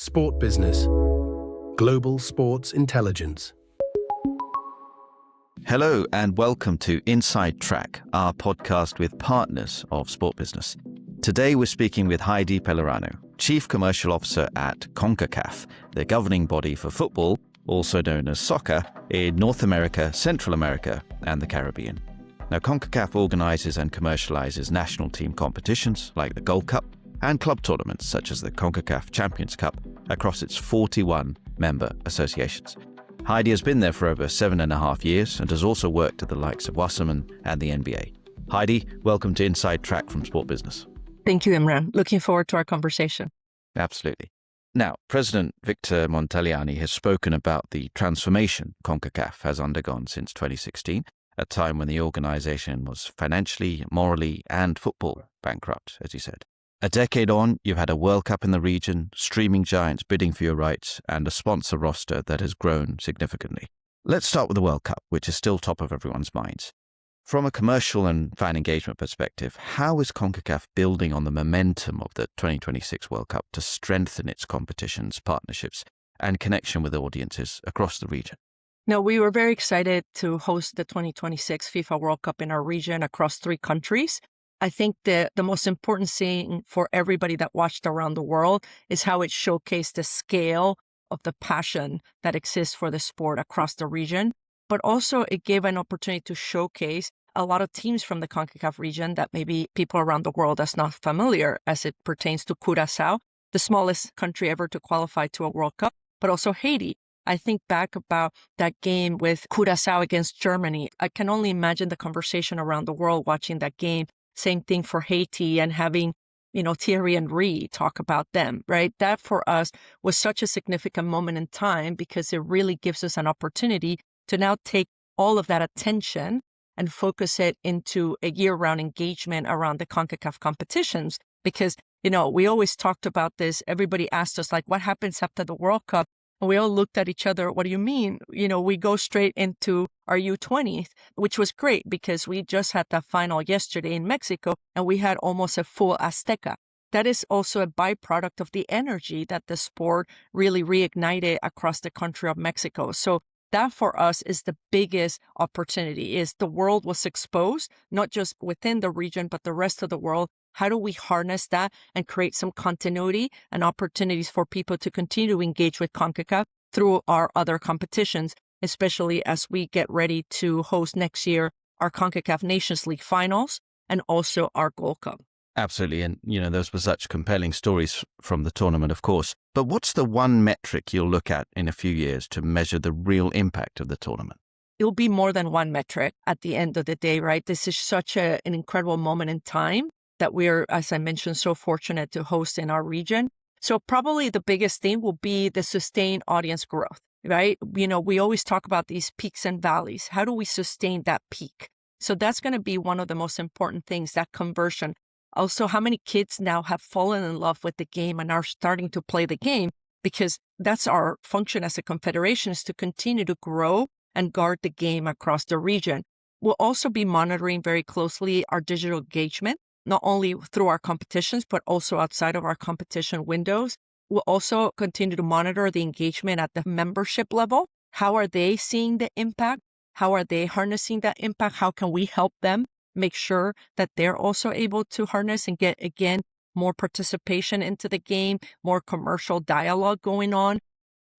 Sport Business. Global Sports Intelligence. Hello and welcome to Inside Track, our podcast with partners of Sport Business. Today we're speaking with Heidi Pellerano, Chief Commercial Officer at Concacaf, the governing body for football, also known as soccer, in North America, Central America, and the Caribbean. Now, Concacaf organizes and commercializes national team competitions like the Gold Cup and club tournaments such as the Concacaf Champions Cup across its 41 member associations. Heidi has been there for over 7.5 years and has also worked at the likes of Wasserman and the NBA. Heidi, welcome to Inside Track from Sport Business. Thank you, Imran. Looking forward to our conversation. Absolutely. Now, President Victor Montagliani has spoken about the transformation Concacaf has undergone since 2016, a time when the organization was financially, morally, and football bankrupt, as he said. A decade on, you've had a World Cup in the region, streaming giants bidding for your rights, and a sponsor roster that has grown significantly. Let's start with the World Cup, which is still top of everyone's minds. From a commercial and fan engagement perspective, how is CONCACAF building on the momentum of the 2026 World Cup to strengthen its competitions, partnerships, and connection with audiences across the region? No, we were very excited to host the 2026 FIFA World Cup in our region across 3 countries. I think the most important thing for everybody that watched around the world is how it showcased the scale of the passion that exists for the sport across the region. But also it gave an opportunity to showcase a lot of teams from the CONCACAF region that maybe people around the world are not familiar as it pertains to Curaçao, the smallest country ever to qualify to a World Cup, but also Haiti. I think back about that game with Curaçao against Germany. I can only imagine the conversation around the world watching that game. Same thing for Haiti and having, Thierry Henry talk about them, right? That for us was such a significant moment in time because it really gives us an opportunity to now take all of that attention and focus it into a year-round engagement around the CONCACAF competitions. Because, we always talked about this. Everybody asked us, like, what happens after the World Cup? And we all looked at each other, what do you mean? We go straight into our U20s, which was great because we just had that final yesterday in Mexico and we had almost a full Azteca. That is also a byproduct of the energy that the sport really reignited across the country of Mexico. So that for us is the biggest opportunity, is the world was exposed, not just within the region, but the rest of the world. How do we harness that and create some continuity and opportunities for people to continue to engage with CONCACAF through our other competitions, especially as we get ready to host next year our CONCACAF Nations League finals and also our Gold Cup. Absolutely. And, those were such compelling stories from the tournament, of course. But what's the one metric you'll look at in a few years to measure the real impact of the tournament? It'll be more than one metric at the end of the day, right? This is such an incredible moment in time that we're, as I mentioned, so fortunate to host in our region. So probably the biggest thing will be the sustained audience growth, right? We always talk about these peaks and valleys. How do we sustain that peak? So that's going to be one of the most important things, that conversion. Also, how many kids now have fallen in love with the game and are starting to play the game? Because that's our function as a confederation, is to continue to grow and guard the game across the region. We'll also be monitoring very closely our digital engagement, not only through our competitions, but also outside of our competition windows. We'll also continue to monitor the engagement at the membership level. How are they seeing the impact? How are they harnessing that impact? How can we help them make sure that they're also able to harness and get, again, more participation into the game, more commercial dialogue going on?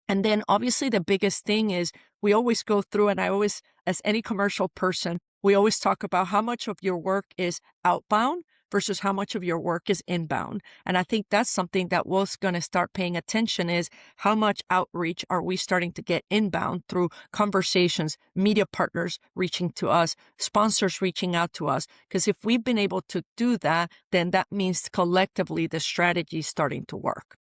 And then obviously the biggest thing is we always go through, and I always, as any commercial person, we always talk about how much of your work is outbound versus how much of your work is inbound. And I think that's something that we're going to start paying attention, is how much outreach are we starting to get inbound through conversations, media partners reaching to us, sponsors reaching out to us. Because if we've been able to do that, then that means collectively the strategy is starting to work.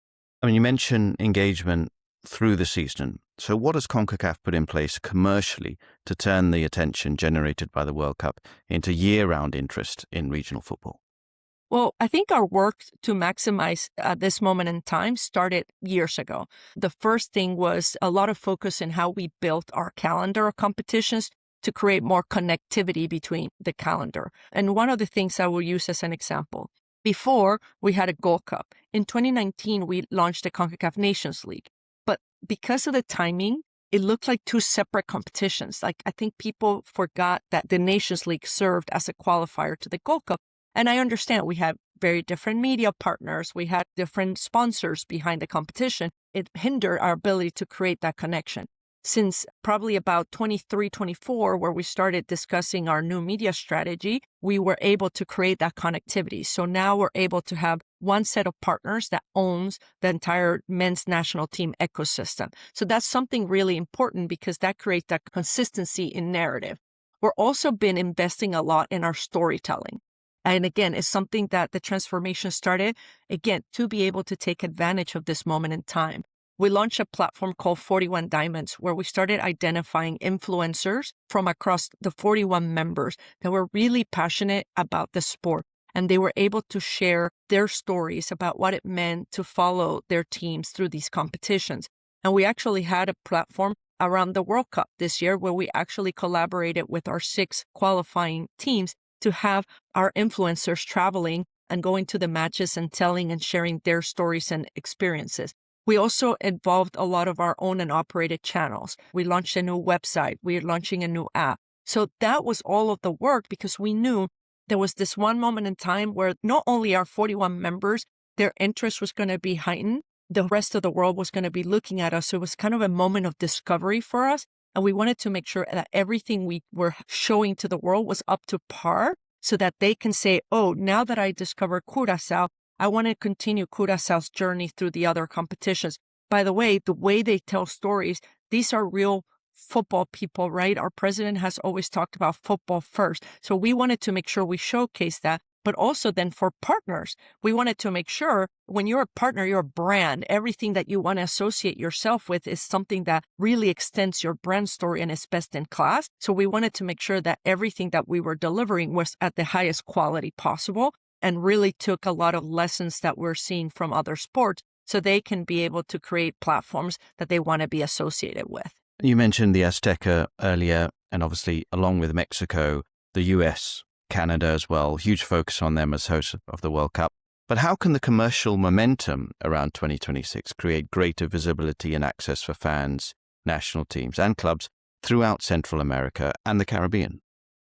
I mean, you mentioned engagement through the season. So what has CONCACAF put in place commercially to turn the attention generated by the World Cup into year-round interest in regional football? Well, I think our work to maximize this moment in time started years ago. The first thing was a lot of focus in how we built our calendar of competitions to create more connectivity between the calendar. And one of the things I will use as an example, Before, we had a Gold Cup. In 2019, we launched the Concacaf Nations League. But because of the timing, it looked like two separate competitions. Like, I think people forgot that the Nations League served as a qualifier to the Gold Cup. And I understand we had very different media partners. We had different sponsors behind the competition. It hindered our ability to create that connection. Since probably about 23, 24, where we started discussing our new media strategy, we were able to create that connectivity. So now we're able to have one set of partners that owns the entire men's national team ecosystem. So that's something really important because that creates that consistency in narrative. We're also been investing a lot in our storytelling. And again, it's something that the transformation started, again, to be able to take advantage of this moment in time. We launched a platform called 41 Diamonds, where we started identifying influencers from across the 41 members that were really passionate about the sport. And they were able to share their stories about what it meant to follow their teams through these competitions. And we actually had a platform around the World Cup this year where we actually collaborated with our 6 qualifying teams to have our influencers traveling and going to the matches and telling and sharing their stories and experiences. We also involved a lot of our own and operated channels. We launched a new website. We're launching a new app. So that was all of the work because we knew there was this one moment in time where not only our 41 members, their interest was going to be heightened, the rest of the world was going to be looking at us. So it was kind of a moment of discovery for us. And we wanted to make sure that everything we were showing to the world was up to par so that they can say, oh, now that I discovered Curaçao, I want to continue Curaçao's journey through the other competitions. By the way they tell stories, these are real football people, right? Our president has always talked about football first. So we wanted to make sure we showcase that. But also then for partners, we wanted to make sure when you're a partner, you're a brand. Everything that you want to associate yourself with is something that really extends your brand story and is best in class. So we wanted to make sure that everything that we were delivering was at the highest quality possible, and really took a lot of lessons that we're seeing from other sports so they can be able to create platforms that they want to be associated with. You mentioned the Azteca earlier, and obviously along with Mexico, the US, Canada as well, huge focus on them as hosts of the World Cup. But how can the commercial momentum around 2026 create greater visibility and access for fans, national teams and clubs throughout Central America and the Caribbean?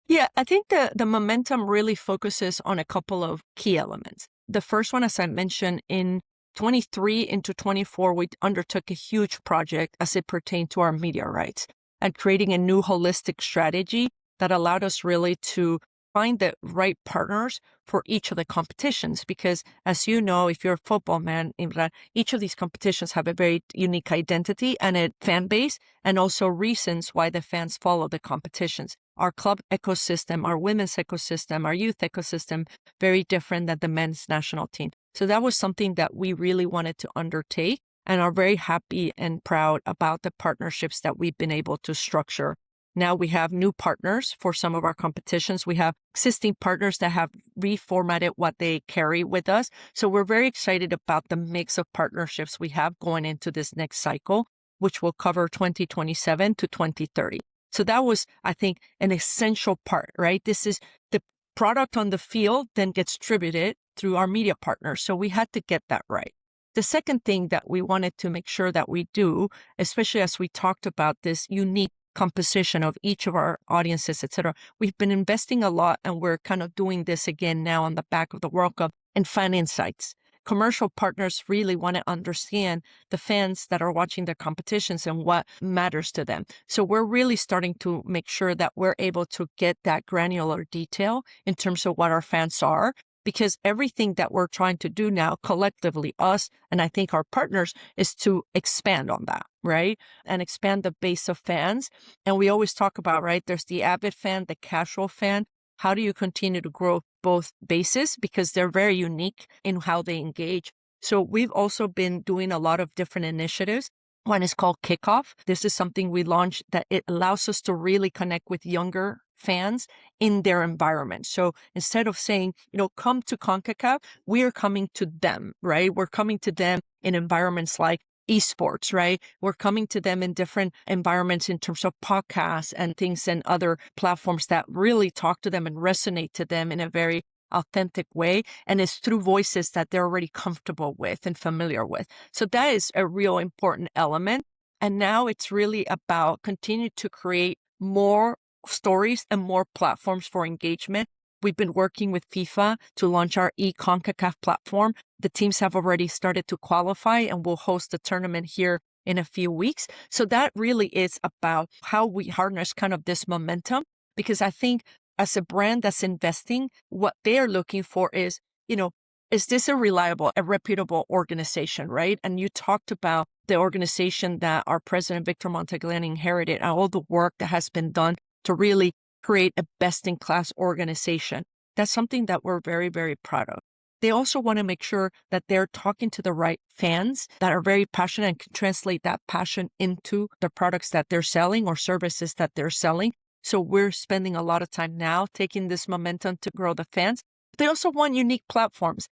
Yeah, I think the momentum really focuses on a couple of key elements. The first one, as I mentioned, in 23 into 24, we undertook a huge project as it pertained to our media rights and creating a new holistic strategy that allowed us really to find the right partners for each of the competitions. Because as you know, if you're a football man, Imran, each of these competitions have a very unique identity and a fan base, and also reasons why the fans follow the competitions. Our club ecosystem, our women's ecosystem, our youth ecosystem, very different than the men's national team. So that was something that we really wanted to undertake and are very happy and proud about the partnerships that we've been able to structure. Now we have new partners for some of our competitions. We have existing partners that have reformatted what they carry with us. So we're very excited about the mix of partnerships we have going into this next cycle, which will cover 2027 to 2030. So that was, I think, an essential part, right? This is the product on the field then gets distributed through our media partners. So we had to get that right. The second thing that we wanted to make sure that we do, especially as we talked about this unique composition of each of our audiences, et cetera, we've been investing a lot, and we're kind of doing this again now on the back of the World Cup, in fan insights. Commercial partners really want to understand the fans that are watching their competitions and what matters to them. So we're really starting to make sure that we're able to get that granular detail in terms of what our fans are, because everything that we're trying to do now collectively, us and I think our partners, is to expand on that, right? And expand the base of fans. And we always talk about, right, there's the avid fan, the casual fan. How do you continue to grow both bases? Because they're very unique in how they engage. So we've also been doing a lot of different initiatives. One is called Kickoff. This is something we launched that it allows us to really connect with younger fans in their environment. So instead of saying, come to CONCACAF, we are coming to them, right? We're coming to them in environments like esports, right? We're coming to them in different environments in terms of podcasts and things and other platforms that really talk to them and resonate to them in a very authentic way. And it's through voices that they're already comfortable with and familiar with. So that is a real important element. And now it's really about continue to create more stories and more platforms for engagement. We've been working with FIFA to launch our Concacaf platform. The teams have already started to qualify and we'll host a tournament here in a few weeks. So that really is about how we harness kind of this momentum, because I think as a brand that's investing, what they're looking for is, is this a reliable, a reputable organization, right? And you talked about the organization that our president, Victor Montagliani, inherited and all the work that has been done to really create a best-in-class organization. That's something that we're very, very proud of. They also want to make sure that they're talking to the right fans that are very passionate and can translate that passion into the products that they're selling or services that they're selling. So we're spending a lot of time now taking this momentum to grow the fans. They also want unique platforms.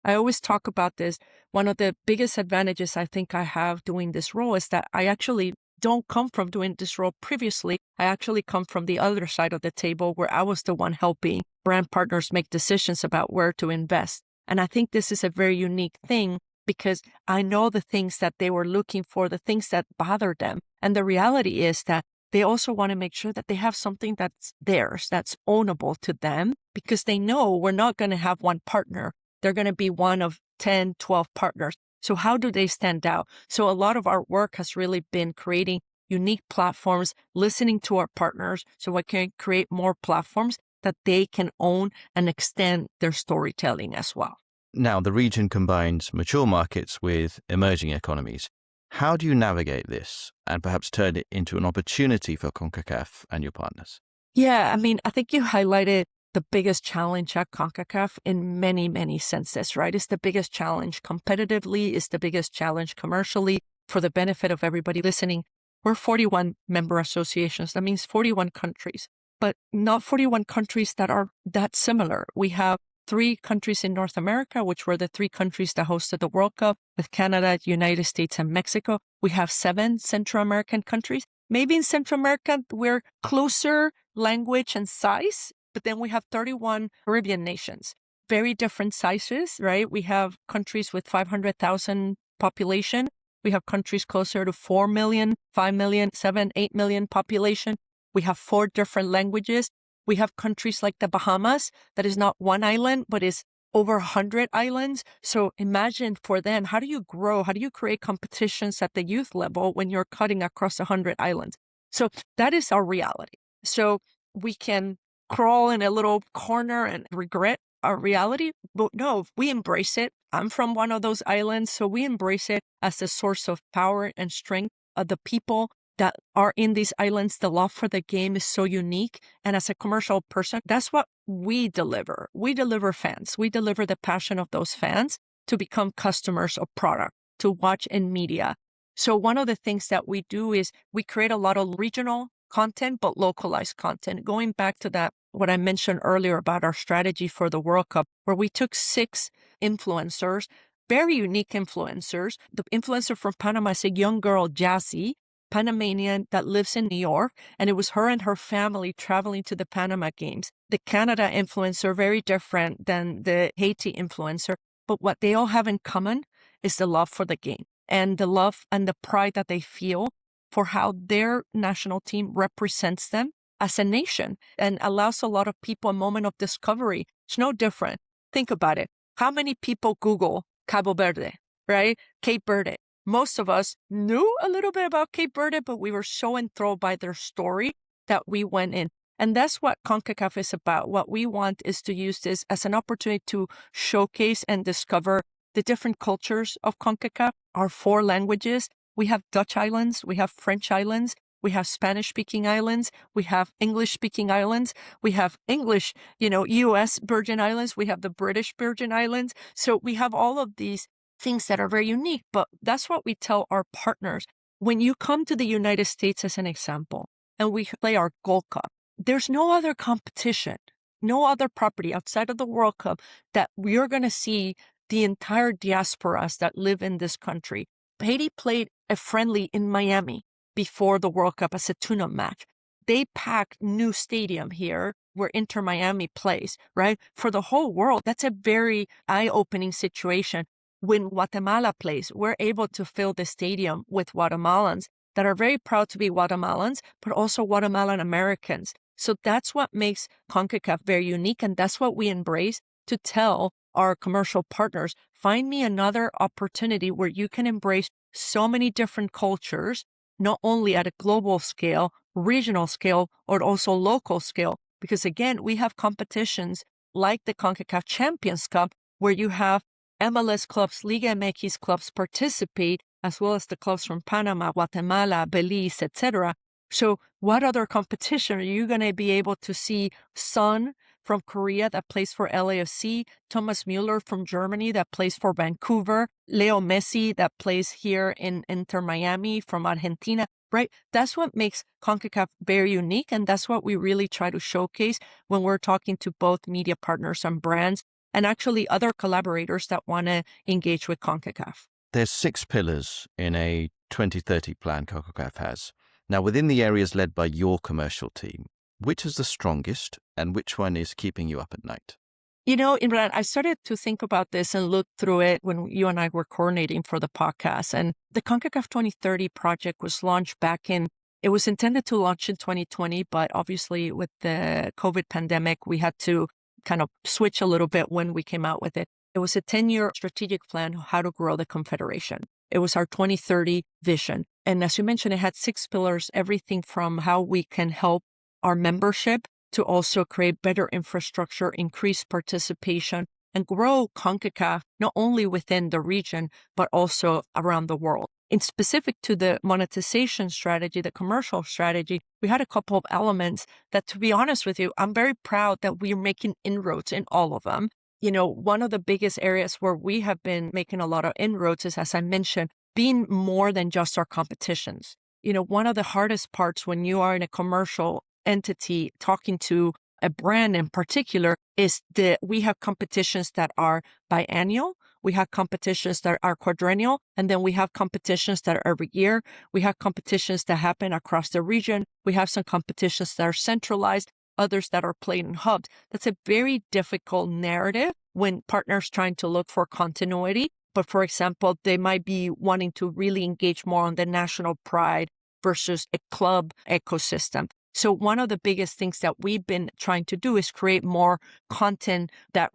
I always talk about this. One of the biggest advantages I think I have doing this role is that I actually don't come from doing this role previously. I actually come from the other side of the table where I was the one helping brand partners make decisions about where to invest. And I think this is a very unique thing because I know the things that they were looking for, the things that bother them. And the reality is that they also want to make sure that they have something that's theirs, that's ownable to them, because they know we're not going to have one partner. They're going to be one of 10, 12 partners. So how do they stand out? So a lot of our work has really been creating unique platforms, listening to our partners so we can create more platforms that they can own and extend their storytelling as well. Now, the region combines mature markets with emerging economies. How do you navigate this and perhaps turn it into an opportunity for Concacaf and your partners? Yeah, I think you highlighted the biggest challenge at Concacaf in many, many senses, right? It's the biggest challenge competitively, it's the biggest challenge commercially for the benefit of everybody listening. We're 41 member associations. That means 41 countries, but not 41 countries that are that similar. We have 3 countries in North America, which were the 3 countries that hosted the World Cup, with Canada, United States, and Mexico. We have 7 Central American countries. Maybe in Central America, we're closer language and size, but then we have 31 Caribbean nations, very different sizes, right? We have countries with 500,000 population. We have countries closer to 4 million, 5 million, 7, 8 million population. We have 4 different languages. We have countries like the Bahamas that is not one island, but is over 100 islands. So imagine for them, how do you grow? How do you create competitions at the youth level when you're cutting across 100 islands? So that is our reality. So we can crawl in a little corner and regret our reality, but no, we embrace it. I'm from one of those islands, so we embrace it as a source of power and strength of the people that are in these islands. The love for the game is so unique. And as a commercial person, that's what we deliver. We deliver fans. We deliver the passion of those fans to become customers of product, to watch in media. So one of the things that we do is we create a lot of regional content, but localized content. Going back to that, what I mentioned earlier about our strategy for the World Cup, where we took 6 influencers, very unique influencers. The influencer from Panama is a young girl, Jassy, Panamanian that lives in New York, and it was her and her family traveling to the Panama Games. The Canada influencer, very different than the Haiti influencer, but what they all have in common is the love for the game and the love and the pride that they feel for how their national team represents them as a nation and allows a lot of people a moment of discovery. It's no different. Think about it. How many people Google Cabo Verde, right? Cape Verde. Most of us knew a little bit about Cape Verde, but we were so enthralled by their story that we went in. And that's what Concacaf is about. What we want is to use this as an opportunity to showcase and discover the different cultures of Concacaf, our 4 languages. We have Dutch islands, we have French islands, we have Spanish-speaking islands, we have English-speaking islands, we have English, U.S. Virgin Islands, we have the British Virgin Islands. So we have all of these things that are very unique, but that's what we tell our partners. When you come to the United States as an example, and we play our Gold Cup, there's no other competition, no other property outside of the World Cup that we're going to see the entire diasporas that live in this country. Haiti played a friendly in Miami before the World Cup as a tune-up match. They packed new stadium here where Inter Miami plays, right? For the whole world, that's a very eye-opening situation. When Guatemala plays, we're able to fill the stadium with Guatemalans that are very proud to be Guatemalans, but also Guatemalan Americans. So that's what makes CONCACAF very unique, and that's what we embrace to tell our commercial partners, find me another opportunity where you can embrace so many different cultures, not only at a global scale, regional scale, or also local scale. Because again, we have competitions like the CONCACAF Champions Cup, where you have MLS clubs, Liga MX clubs participate, as well as the clubs from Panama, Guatemala, Belize, etc. So what other competition are you going to be able to see? Son from Korea that plays for LAFC, Thomas Müller from Germany that plays for Vancouver, Leo Messi that plays here in Inter Miami from Argentina, right? That's what makes CONCACAF very unique, and that's what we really try to showcase when we're talking to both media partners and brands, and actually other collaborators that want to engage with CONCACAF. There's 6 pillars in a 2030 plan Concacaf has. Now, within the areas led by your commercial team, which is the strongest and which one is keeping you up at night? You know, Imran, I started to think about this and look through it when you and I were coordinating for the podcast. And the CONCACAF 2030 project was launched it was intended to launch in 2020, but obviously with the COVID pandemic, we had to kind of switch a little bit when we came out with it. It was a 10-year strategic plan on how to grow the Confederation. It was our 2030 vision. And as you mentioned, it had 6 pillars, everything from how we can help our membership to also create better infrastructure, increase participation, and grow CONCACAF not only within the region, but also around the world. In specific to the monetization strategy, the commercial strategy, we had a couple of elements that, to be honest with you, I'm very proud that we're making inroads in all of them. You know, one of the biggest areas where we have been making a lot of inroads is, as I mentioned, being more than just our competitions. You know, one of the hardest parts when you are in a commercial entity talking to a brand in particular is that we have competitions that are biannual, we have competitions that are quadrennial, and then we have competitions that are every year. We have competitions that happen across the region. We have some competitions that are centralized, others that are played in hubs. That's a very difficult narrative when partners trying to look for continuity. But for example, they might be wanting to really engage more on the national pride versus a club ecosystem. So one of the biggest things that we've been trying to do is create more content that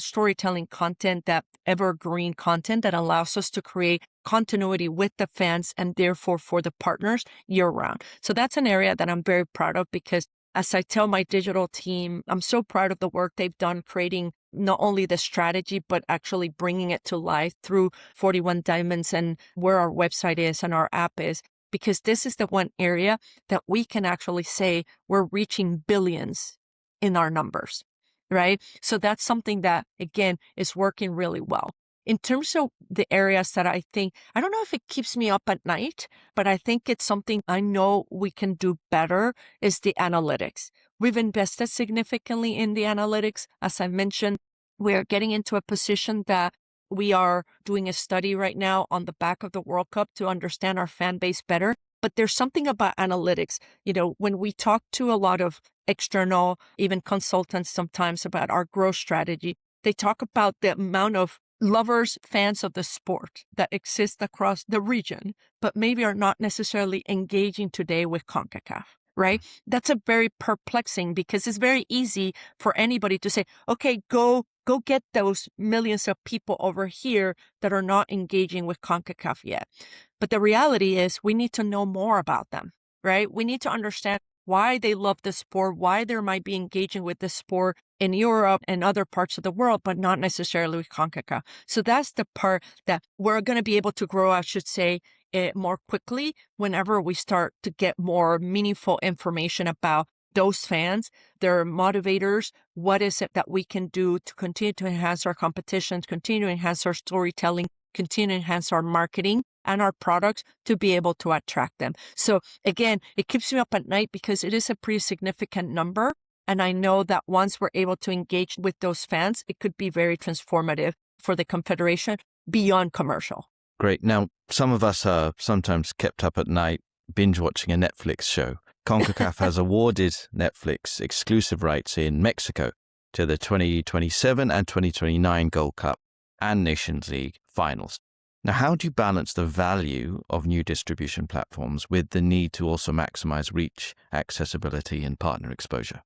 storytelling content, that evergreen content that allows us to create continuity with the fans and therefore for the partners year round. So that's an area that I'm very proud of, because as I tell my digital team, I'm so proud of the work they've done creating not only the strategy, but actually bringing it to life through 41 Diamonds and where our website is and our app is. Because this is the one area that we can actually say we're reaching billions in our numbers, right? So that's something that, again, is working really well. In terms of the areas that I don't know if it keeps me up at night, but I think it's something I know we can do better, is the analytics. We've invested significantly in the analytics. As I mentioned, we're getting into a position that we are doing a study right now on the back of the World Cup to understand our fan base better. But there's something about analytics. You know, when we talk to a lot of external, even consultants sometimes about our growth strategy, they talk about the amount of lovers, fans of the sport that exist across the region, but maybe are not necessarily engaging today with CONCACAF, right? That's a very perplexing, because it's very easy for anybody to say, okay, go get those millions of people over here that are not engaging with CONCACAF yet. But the reality is we need to know more about them, right? We need to understand why they love the sport, why they might be engaging with the sport in Europe and other parts of the world, but not necessarily with CONCACAF. So that's the part that we're going to be able to grow, I should say, more quickly whenever we start to get more meaningful information about those fans, their motivators, what is it that we can do to continue to enhance our competitions, continue to enhance our storytelling, continue to enhance our marketing and our products to be able to attract them. So again, it keeps me up at night because it is a pretty significant number. And I know that once we're able to engage with those fans, it could be very transformative for the Confederation beyond commercial. Great. Now, some of us are sometimes kept up at night binge watching a Netflix show. Concacaf has awarded Netflix exclusive rights in Mexico to the 2027 and 2029 Gold Cup and Nations League finals. Now, how do you balance the value of new distribution platforms with the need to also maximize reach, accessibility, and partner exposure?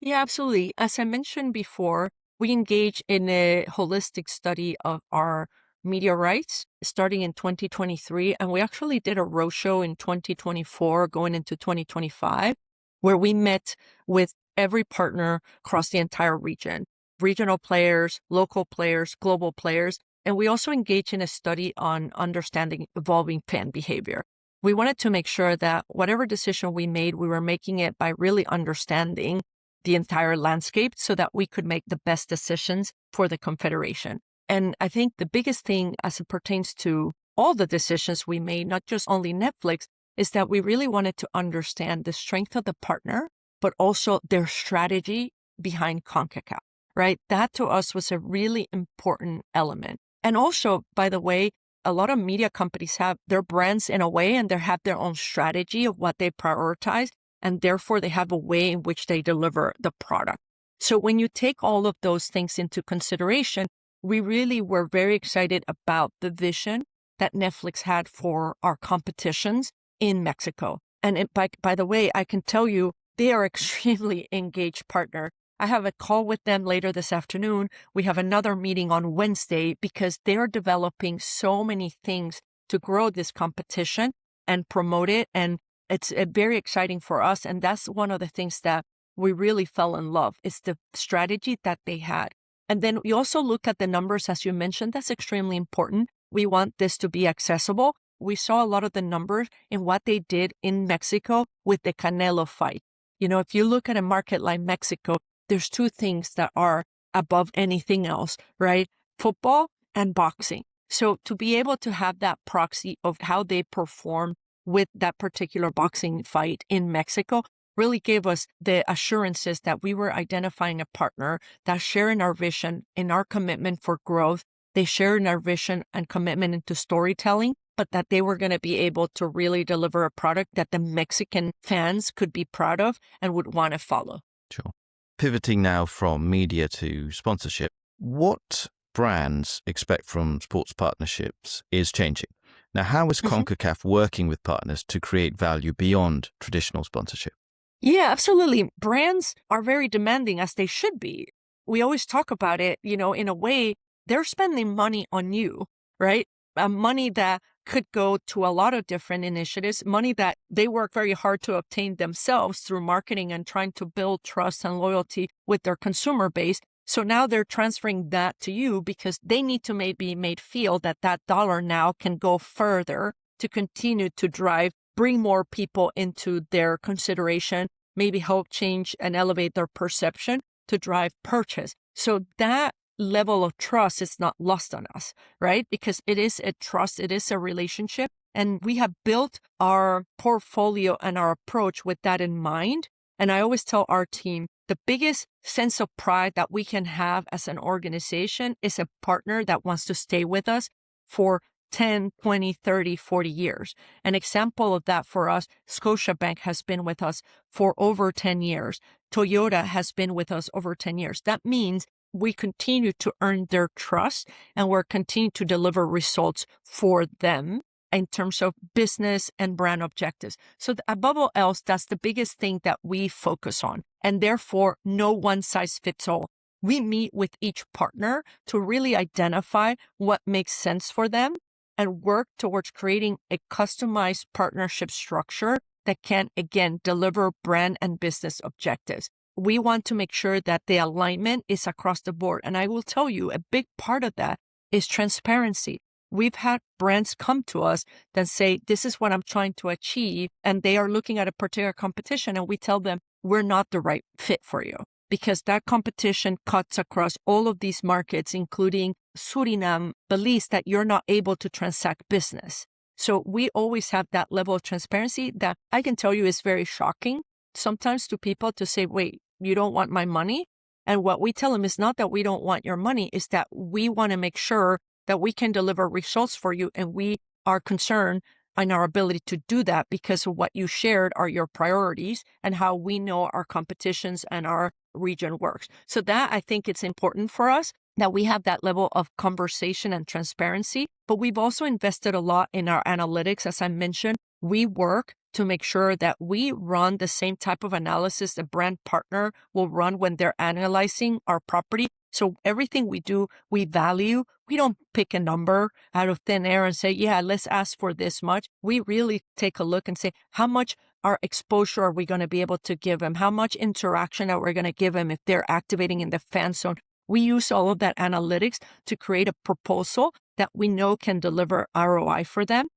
Yeah, absolutely. As I mentioned before, we engage in a holistic study of our media rights starting in 2023. And we actually did a roadshow in 2024 going into 2025, where we met with every partner across the entire region, regional players, local players, global players. And we also engage in a study on understanding evolving fan behavior. We wanted to make sure that whatever decision we made, we were making it by really understanding the entire landscape so that we could make the best decisions for the Confederation. And I think the biggest thing as it pertains to all the decisions we made, not just only Netflix, is that we really wanted to understand the strength of the partner, but also their strategy behind CONCACAF, right? That to us was a really important element. And also, by the way, a lot of media companies have their brands in a way and they have their own strategy of what they prioritize. And therefore, they have a way in which they deliver the product. So when you take all of those things into consideration, we really were very excited about the vision that Netflix had for our competitions in Mexico. And by the way, I can tell you, they are extremely engaged partner. I have a call with them later this afternoon. We have another meeting on Wednesday because they're developing so many things to grow this competition and promote it. And it's very exciting for us. And that's one of the things that we really fell in love is the strategy that they had. And then we also look at the numbers, as you mentioned, that's extremely important. We want this to be accessible. We saw a lot of the numbers in what they did in Mexico with the Canelo fight. You know, if you look at a market like Mexico, there's two things that are above anything else, right? Football and boxing. So to be able to have that proxy of how they perform with that particular boxing fight in Mexico really gave us the assurances that we were identifying a partner that shared in our vision, in our commitment for growth. They shared in our vision and commitment into storytelling, but that they were going to be able to really deliver a product that the Mexican fans could be proud of and would want to follow. Sure. Pivoting now from media to sponsorship, what brands expect from sports partnerships is changing. Now, how is Concacaf working with partners to create value beyond traditional sponsorship? Yeah, absolutely. Brands are very demanding, as they should be. We always talk about it, you know, in a way, they're spending money on you, right? Money that could go to a lot of different initiatives, money that they work very hard to obtain themselves through marketing and trying to build trust and loyalty with their consumer base. So now they're transferring that to you because they need to maybe feel that that dollar now can go further to continue to bring more people into their consideration, maybe help change and elevate their perception to drive purchase. So that level of trust is not lost on us, right? Because it is a trust, it is a relationship. And we have built our portfolio and our approach with that in mind. And I always tell our team, the biggest sense of pride that we can have as an organization is a partner that wants to stay with us for 10, 20, 30, 40 years. An example of that for us, Scotiabank has been with us for over 10 years. Toyota has been with us over 10 years. That means we continue to earn their trust and we're continuing to deliver results for them in terms of business and brand objectives. So above all else, that's the biggest thing that we focus on. And therefore, no one size fits all. We meet with each partner to really identify what makes sense for them and work towards creating a customized partnership structure that can, again, deliver brand and business objectives. We want to make sure that the alignment is across the board. And I will tell you, a big part of that is transparency. We've had brands come to us that say, this is what I'm trying to achieve. And they are looking at a particular competition and we tell them, we're not the right fit for you because that competition cuts across all of these markets, including Suriname, Belize, that you're not able to transact business. So we always have that level of transparency that I can tell you is very shocking sometimes to people to say, wait, you don't want my money? And what we tell them is not that we don't want your money, is that we want to make sure that we can deliver results for you. And we are concerned in our ability to do that because of what you shared are your priorities and how we know our competitions and our region works. So that I think it's important for us that we have that level of conversation and transparency, but we've also invested a lot in our analytics. As I mentioned, we work to make sure that we run the same type of analysis the brand partner will run when they're analyzing our property. So everything we do, we value. We don't pick a number out of thin air and say, yeah, let's ask for this much. We really take a look and say, how much our exposure are we going to be able to give them? How much interaction are we going to give them if they're activating in the fan zone? We use all of that analytics to create a proposal that we know can deliver ROI for them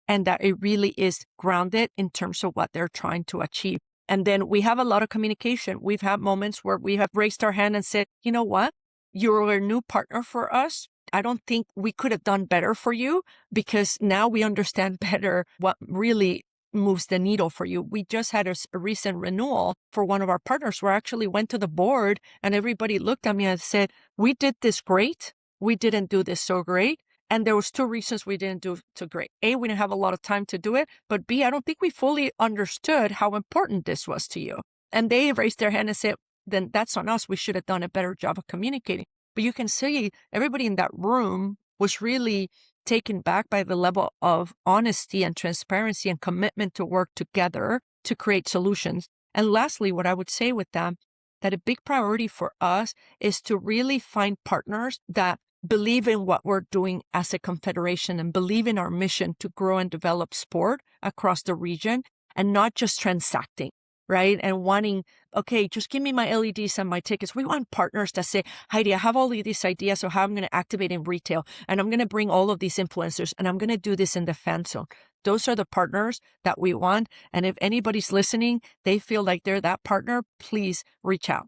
and that it really is grounded in terms of what they're trying to achieve. And then we have a lot of communication. We've had moments where we have raised our hand and said, you know what? You're a new partner for us. I don't think we could have done better for you because now we understand better what really moves the needle for you. We just had a recent renewal for one of our partners where I actually went to the board and everybody looked at me and said, we did this great. We didn't do this so great. And there was two reasons we didn't do so great. A, we didn't have a lot of time to do it. But B, I don't think we fully understood how important this was to you. And they raised their hand and said, then that's on us. We should have done a better job of communicating. But you can see everybody in that room was really taken back by the level of honesty and transparency and commitment to work together to create solutions. And lastly, what I would say with them, that a big priority for us is to really find partners that believe in what we're doing as a confederation and believe in our mission to grow and develop sport across the region and not just transacting, right? And wanting, okay, just give me my LEDs and my tickets. We want partners that say, Heidi, I have all of these ideas of how I'm going to activate in retail, and I'm going to bring all of these influencers, and I'm going to do this in the fan zone. Those are the partners that we want. And if anybody's listening, they feel like they're that partner, please reach out.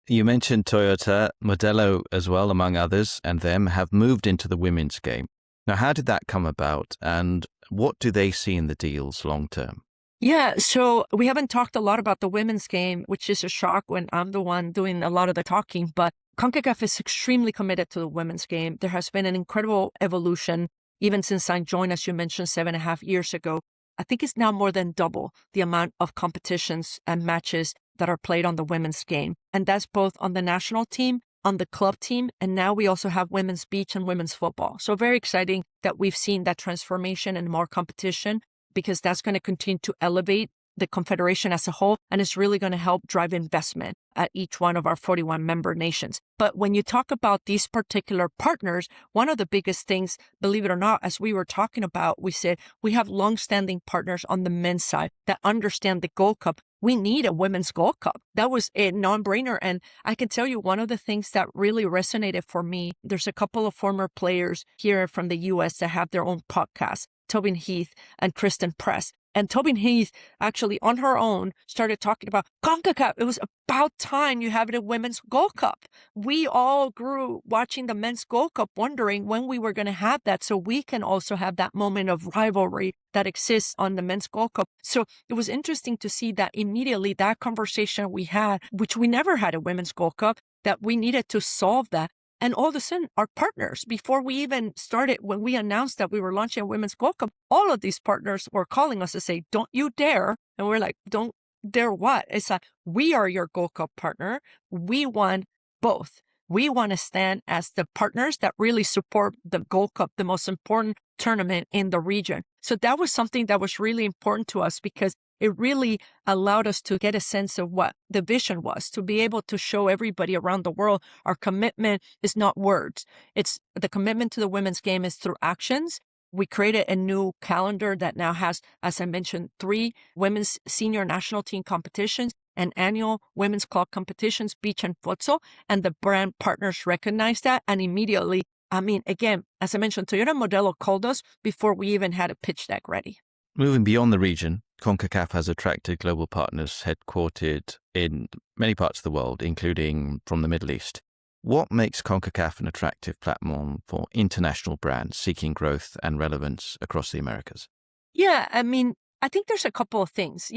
You mentioned Toyota, Modelo as well, among others, and them have moved into the women's game. Now, how did that come about, and what do they see in the deals long term? Yeah, so we haven't talked a lot about the women's game, which is a shock when I'm the one doing a lot of the talking, but Concacaf is extremely committed to the women's game. There has been an incredible evolution, even since I joined, as you mentioned, 7.5 years ago. I think it's now more than double the amount of competitions and matches that are played on the women's game. And that's both on the national team, on the club team, and now we also have women's beach and women's football. So very exciting that we've seen that transformation and more competition, because that's going to continue to elevate the confederation as a whole, and it's really going to help drive investment at each one of our 41 member nations. But when you talk about these particular partners, one of the biggest things, believe it or not, as we were talking about, we said we have longstanding partners on the men's side that understand the Gold Cup. We need a women's Gold Cup. That was a non-brainer. And I can tell you one of the things that really resonated for me, there's a couple of former players here from the US that have their own podcast, Tobin Heath and Kristen Press. And Tobin Heath actually on her own started talking about Concacaf. It was about time you have a women's Gold Cup. We all grew watching the men's Gold Cup, wondering when we were going to have that so we can also have that moment of rivalry that exists on the men's Gold Cup. So it was interesting to see that immediately that conversation we had, which we never had a women's Gold Cup, that we needed to solve that. And all of a sudden, our partners, before we even started, when we announced that we were launching a women's Gold Cup, all of these partners were calling us to say, don't you dare. And we're like, don't dare what? It's like, we are your Gold Cup partner. We want both. We want to stand as the partners that really support the Gold Cup, the most important tournament in the region. So that was something that was really important to us because it really allowed us to get a sense of what the vision was, to be able to show everybody around the world our commitment is not words. It's the commitment to the women's game is through actions. We created a new calendar that now has, as I mentioned, 3 women's senior national team competitions and annual women's club competitions, beach and futsal. And the brand partners recognize that. And immediately, again, as I mentioned, Toyota Modelo called us before we even had a pitch deck ready. Moving beyond the region, Concacaf has attracted global partners headquartered in many parts of the world, including from the Middle East. What makes Concacaf an attractive platform for international brands seeking growth and relevance across the Americas? Yeah, I think there's a couple of things.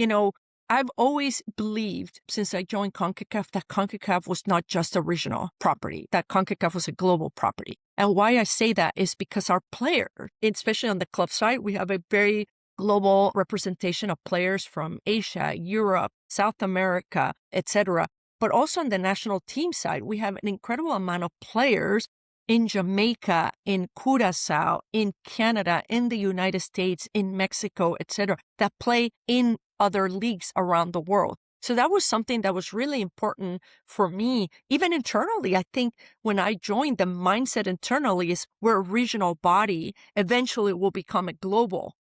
I've always believed since I joined Concacaf that Concacaf was not just a regional property, that Concacaf was a global property. And why I say that is because our players, especially on the club side, we have a very global representation of players from Asia, Europe, South America, etc. But also on the national team side, we have an incredible amount of players in Jamaica, in Curacao, in Canada, in the United States, in Mexico, etc., that play in other leagues around the world. So that was something that was really important for me, even internally. I think when I joined, the mindset internally is we're a regional body. Eventually we'll become a global,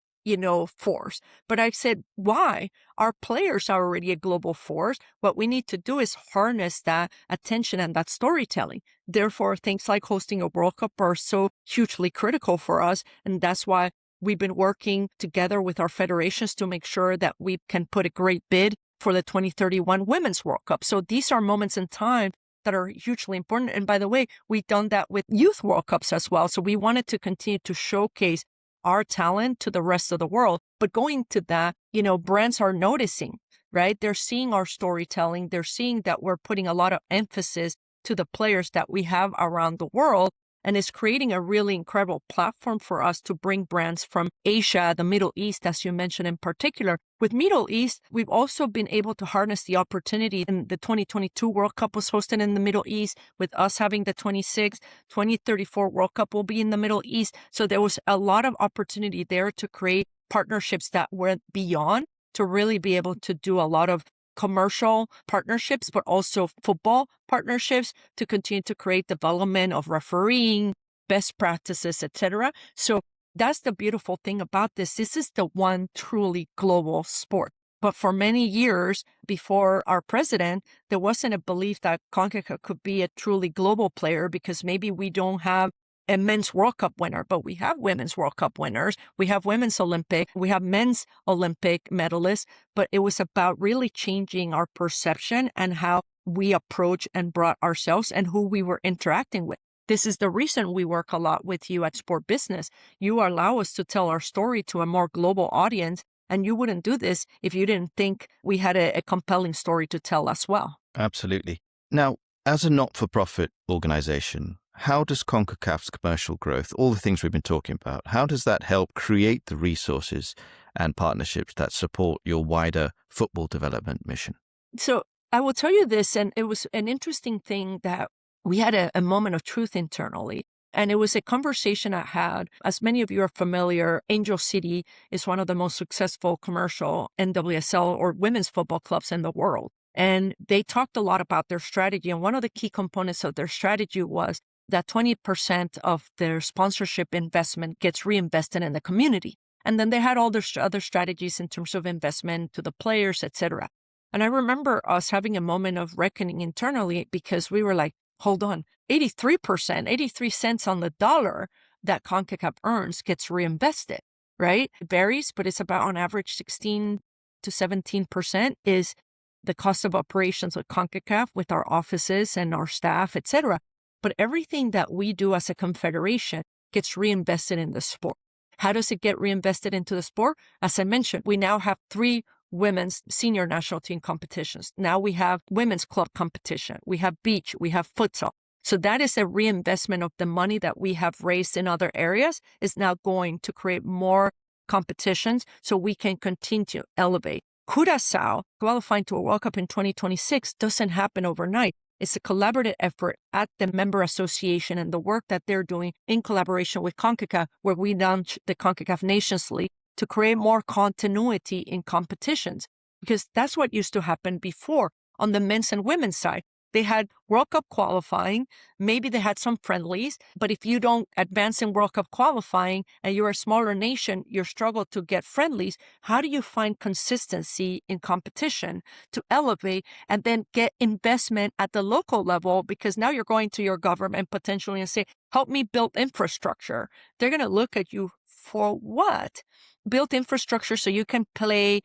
force. But I said, why? Our players are already a global force. What we need to do is harness that attention and that storytelling. Therefore, things like hosting a World Cup are so hugely critical for us. And that's why we've been working together with our federations to make sure that we can put a great bid for the 2031 Women's World Cup. So these are moments in time that are hugely important. And by the way, we've done that with Youth World Cups as well. So we wanted to continue to showcase our talent to the rest of the world. But going to that, brands are noticing, right? They're seeing our storytelling. They're seeing that we're putting a lot of emphasis to the players that we have around the world. And it's creating a really incredible platform for us to bring brands from Asia, the Middle East, as you mentioned in particular. With Middle East, we've also been able to harness the opportunity. And the 2022 World Cup was hosted in the Middle East. With us having the 2034 World Cup will be in the Middle East. So there was a lot of opportunity there to create partnerships that went beyond to really be able to do a lot of commercial partnerships, but also football partnerships to continue to create development of refereeing, best practices, etc. So that's the beautiful thing about this. This is the one truly global sport. But for many years before our president, there wasn't a belief that Concacaf could be a truly global player because maybe we don't have a men's World Cup winner, but we have women's World Cup winners. We have women's Olympic, we have men's Olympic medalists, but it was about really changing our perception and how we approach and brought ourselves and who we were interacting with. This is the reason we work a lot with you at SportBusiness. You allow us to tell our story to a more global audience, and you wouldn't do this if you didn't think we had a compelling story to tell as well. Absolutely. Now, as a not-for-profit organization, how does CONCACAF's commercial growth, all the things we've been talking about, how does that help create the resources and partnerships that support your wider football development mission? So I will tell you this, and it was an interesting thing that we had a moment of truth internally. And it was a conversation I had. As many of you are familiar, Angel City is one of the most successful commercial NWSL or women's football clubs in the world. And they talked a lot about their strategy. And one of the key components of their strategy was that 20% of their sponsorship investment gets reinvested in the community. And then they had all their other strategies in terms of investment to the players, etc. And I remember us having a moment of reckoning internally because we were like, hold on, 83%, 83 cents on the dollar that CONCACAF earns gets reinvested, right? It varies, but it's about on average 16 to 17% is the cost of operations with CONCACAF with our offices and our staff, etc. But everything that we do as a confederation gets reinvested in the sport. How does it get reinvested into the sport? As I mentioned, we now have 3 women's senior national team competitions. Now we have women's club competition. We have beach, we have futsal. So that is a reinvestment of the money that we have raised in other areas is now going to create more competitions so we can continue to elevate. Curacao qualifying to a World Cup in 2026 doesn't happen overnight. It's a collaborative effort at the member association and the work that they're doing in collaboration with CONCACAF, where we launched the CONCACAF Nations League to create more continuity in competitions, because that's what used to happen before on the men's and women's side. They had World Cup qualifying, maybe they had some friendlies, but if you don't advance in World Cup qualifying and you're a smaller nation, you struggle to get friendlies. How do you find consistency in competition to elevate and then get investment at the local level? Because now you're going to your government potentially and say, help me build infrastructure. They're going to look at you for what? Build infrastructure so you can play,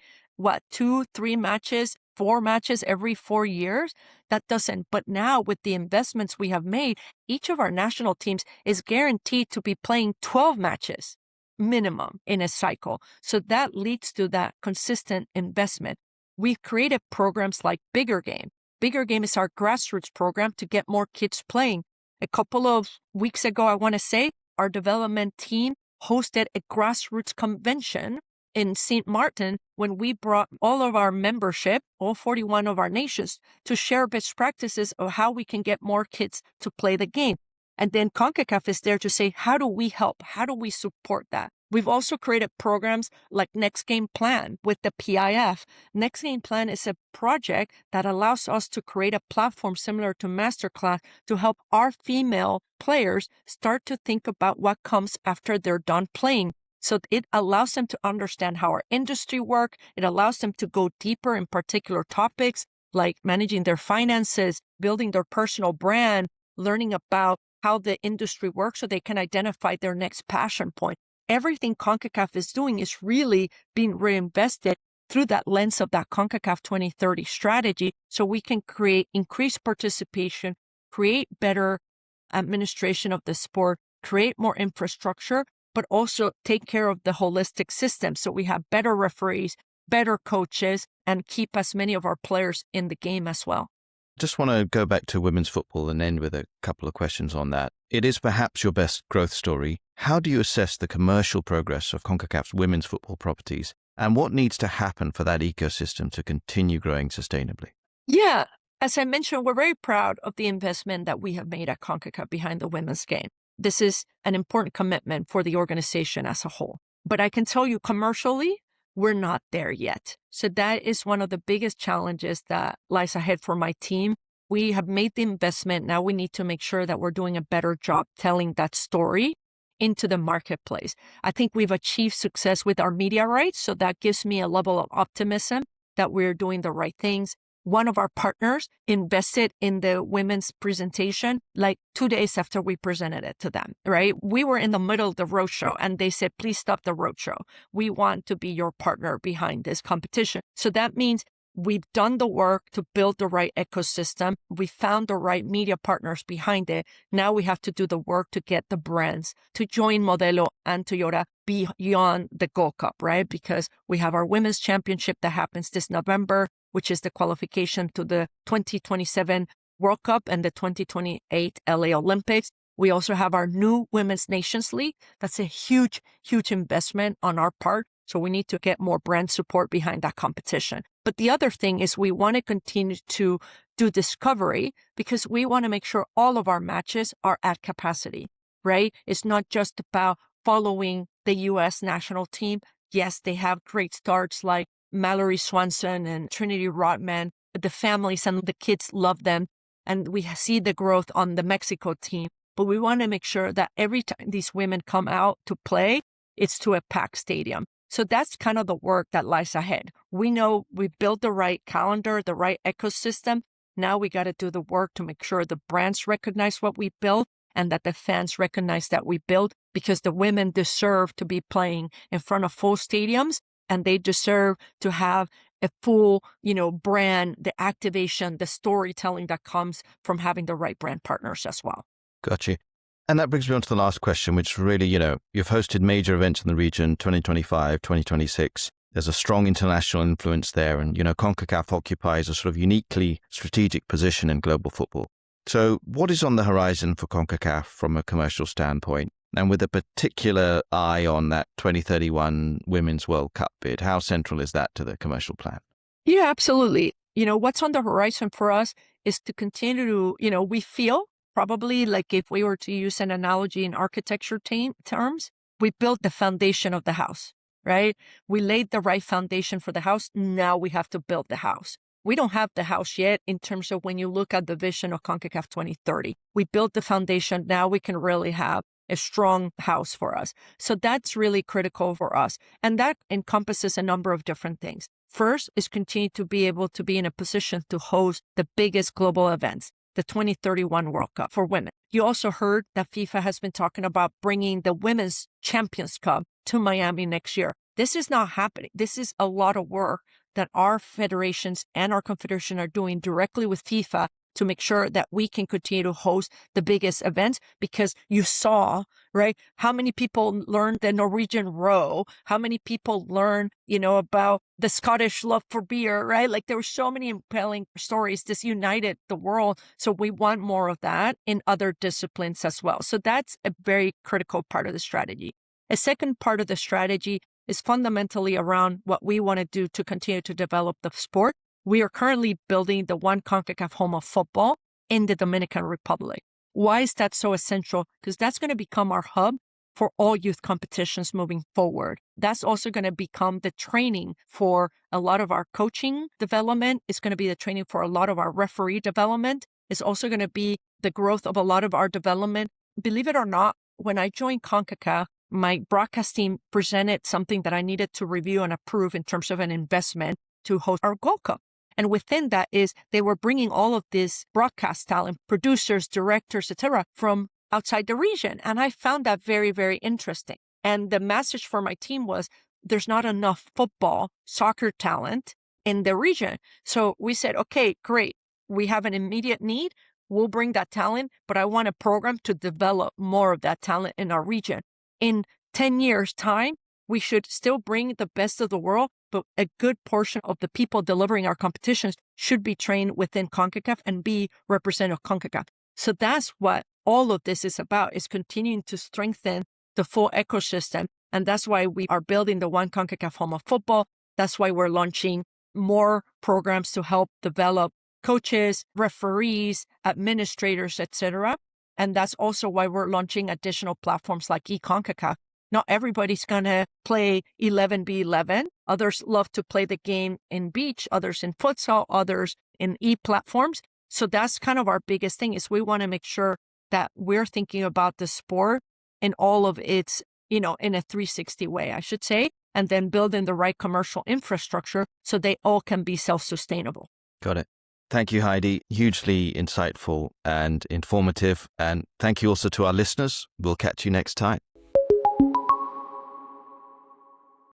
2, 3 matches, 4 matches every 4 years? That doesn't. But now with the investments we have made, each of our national teams is guaranteed to be playing 12 matches minimum in a cycle. So that leads to that consistent investment. We've created programs like Bigger Game. Bigger Game is our grassroots program to get more kids playing. A couple of weeks ago, I want to say, our development team hosted a grassroots convention in St. Martin when we brought all of our membership, all 41 of our nations, to share best practices of how we can get more kids to play the game. And then Concacaf is there to say, how do we help? How do we support that? We've also created programs like Next Game Plan with the PIF. Next Game Plan is a project that allows us to create a platform similar to Masterclass to help our female players start to think about what comes after they're done playing. So it allows them to understand how our industry works. It allows them to go deeper in particular topics like managing their finances, building their personal brand, learning about how the industry works so they can identify their next passion point. Everything Concacaf is doing is really being reinvested through that lens of that Concacaf 2030 strategy so we can create increased participation, create better administration of the sport, create more infrastructure, but also take care of the holistic system so we have better referees, better coaches, and keep as many of our players in the game as well. Just want to go back to women's football and end with a couple of questions on that. It is perhaps your best growth story. How do you assess the commercial progress of Concacaf's women's football properties, and what needs to happen for that ecosystem to continue growing sustainably? Yeah, as I mentioned, we're very proud of the investment that we have made at Concacaf behind the women's game. This is an important commitment for the organization as a whole. But I can tell you commercially, we're not there yet. So that is one of the biggest challenges that lies ahead for my team. We have made the investment. Now we need to make sure that we're doing a better job telling that story into the marketplace. I think we've achieved success with our media rights. So that gives me a level of optimism that we're doing the right things. One of our partners invested in the women's presentation like 2 days after we presented it to them, right? We were in the middle of the roadshow and they said, please stop the roadshow. We want to be your partner behind this competition. So that means we've done the work to build the right ecosystem. We found the right media partners behind it. Now we have to do the work to get the brands to join Modelo and Toyota beyond the Gold Cup, right? Because we have our women's championship that happens this November, which is the qualification to the 2027 World Cup and the 2028 LA Olympics. We also have our new Women's Nations League. That's a huge, huge investment on our part. So we need to get more brand support behind that competition. But the other thing is we want to continue to do discovery because we want to make sure all of our matches are at capacity, right? It's not just about following the U.S. national team. Yes, they have great starts like Mallory Swanson and Trinity Rodman, but the families and the kids love them. And we see the growth on the Mexico team. But we want to make sure that every time these women come out to play, it's to a packed stadium. So that's kind of the work that lies ahead. We know we've built the right calendar, the right ecosystem. Now we got to do the work to make sure the brands recognize what we built and that the fans recognize that we built because the women deserve to be playing in front of full stadiums and they deserve to have a full, brand, the activation, the storytelling that comes from having the right brand partners as well. Got you. And that brings me on to the last question, which really, you've hosted major events in the region, 2025, 2026. There's a strong international influence there. And, CONCACAF occupies a sort of uniquely strategic position in global football. So what is on the horizon for CONCACAF from a commercial standpoint? And with a particular eye on that 2031 Women's World Cup bid, how central is that to the commercial plan? Yeah, absolutely. What's on the horizon for us is to continue to, we feel probably like if we were to use an analogy in architecture terms, we built the foundation of the house, right? We laid the right foundation for the house. Now we have to build the house. We don't have the house yet in terms of when you look at the vision of CONCACAF 2030. We built the foundation. Now we can really have a strong house for us. So that's really critical for us. And that encompasses a number of different things. First is continue to be able to be in a position to host the biggest global events, the 2031 World Cup for women. You also heard that FIFA has been talking about bringing the Women's Champions Cup to Miami next year. This is not happening. This is a lot of work that our federations and our confederation are doing directly with FIFA to make sure that we can continue to host the biggest events because you saw, right, how many people learned the Norwegian row, how many people learned, about the Scottish love for beer, right? Like there were so many compelling stories. This united the world. So we want more of that in other disciplines as well. So that's a very critical part of the strategy. A second part of the strategy is fundamentally around what we want to do to continue to develop the sport. We are currently building the one Concacaf home of football in the Dominican Republic. Why is that so essential? Because that's going to become our hub for all youth competitions moving forward. That's also going to become the training for a lot of our coaching development. It's going to be the training for a lot of our referee development. It's also going to be the growth of a lot of our development. Believe it or not, when I joined Concacaf, my broadcast team presented something that I needed to review and approve in terms of an investment to host our Gold Cup. And within that is they were bringing all of this broadcast talent, producers, directors, etc., from outside the region. And I found that very, very interesting. And the message for my team was there's not enough football, soccer talent in the region. So we said, okay, great. We have an immediate need. We'll bring that talent, but I want a program to develop more of that talent in our region. In 10 years' time, we should still bring the best of the world, but a good portion of the people delivering our competitions should be trained within CONCACAF and be representative of CONCACAF. So that's what all of this is about, is continuing to strengthen the full ecosystem. And that's why we are building the one CONCACAF home of football. That's why we're launching more programs to help develop coaches, referees, administrators, etc. And that's also why we're launching additional platforms like eCONCACAF. Not everybody's going to play 11v11. Others love to play the game in beach, others in futsal, others in e-platforms. So that's kind of our biggest thing, is we want to make sure that we're thinking about the sport in all of its, in a 360 way, I should say, and then building the right commercial infrastructure so they all can be self-sustainable. Got it. Thank you, Heidi. Hugely insightful and informative. And thank you also to our listeners. We'll catch you next time.